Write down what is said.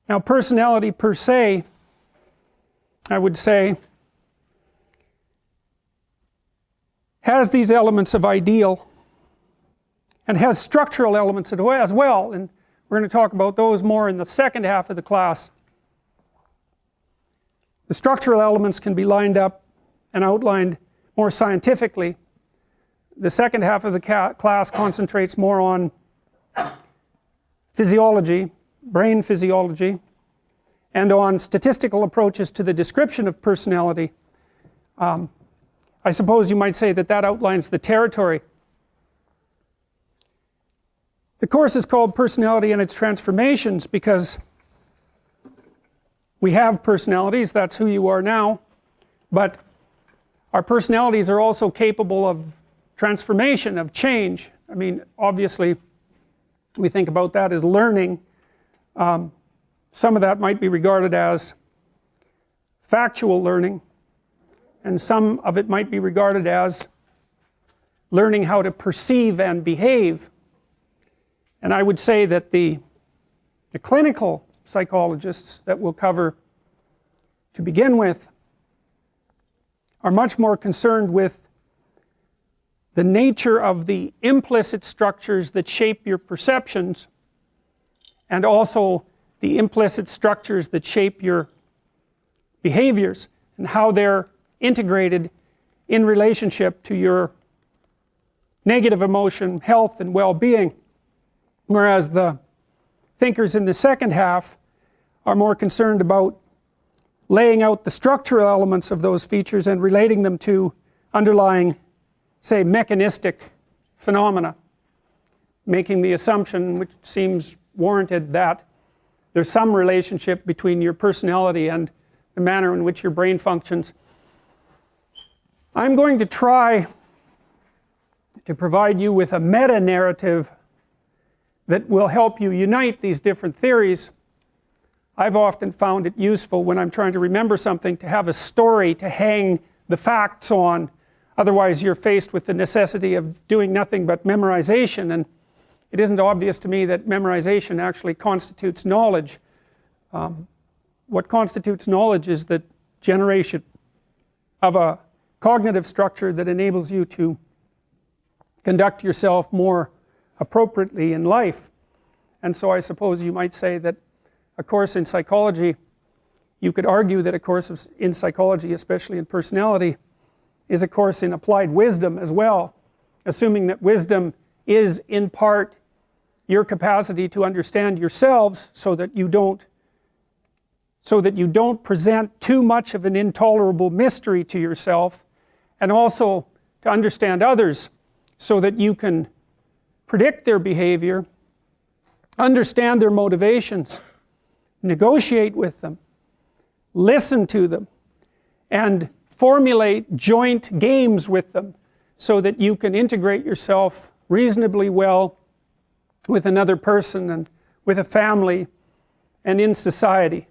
Now personality per se, I would say, has these elements of ideal and has structural elements as well, and we're going to talk about those more in the second half of the class. The structural elements can be lined up and outlined more scientifically. The second half of the class concentrates more on physiology, brain physiology, and on statistical approaches to the description of personality. I suppose you might say that that outlines the territory. The course is called Personality and Its Transformations because we have personalities, that's who you are now, but our personalities are also capable of transformation, of change. I mean, obviously we think about that as learning. Some of that might be regarded as factual learning, and some of it might be regarded as learning how to perceive and behave. And I would say that the clinical psychologists that we'll cover to begin with are much more concerned with the nature of the implicit structures that shape your perceptions, and also the implicit structures that shape your behaviors and how they're integrated in relationship to your negative emotion, health, and well-being. Whereas the thinkers in the second half are more concerned about laying out the structural elements of those features and relating them to underlying, say, mechanistic phenomena, making the assumption, which seems warranted, that there's some relationship between your personality and the manner in which your brain functions. I'm going to try to provide you with a meta-narrative that will help you unite these different theories. I've often found it useful when I'm trying to remember something to have a story to hang the facts on. Otherwise you're faced with the necessity of doing nothing but memorization, and it isn't obvious to me that memorization actually constitutes knowledge. What constitutes knowledge is the generation of a cognitive structure that enables you to conduct yourself more appropriately in life. And so I suppose you might say that a course in psychology, you could argue that a course in psychology, especially in personality, is a course in applied wisdom as well, assuming that wisdom is in part your capacity to understand yourselves so that you don't present too much of an intolerable mystery to yourself, and also to understand others so that you can predict their behavior, understand their motivations, negotiate with them, listen to them, and formulate joint games with them so that you can integrate yourself reasonably well with another person and with a family and in society.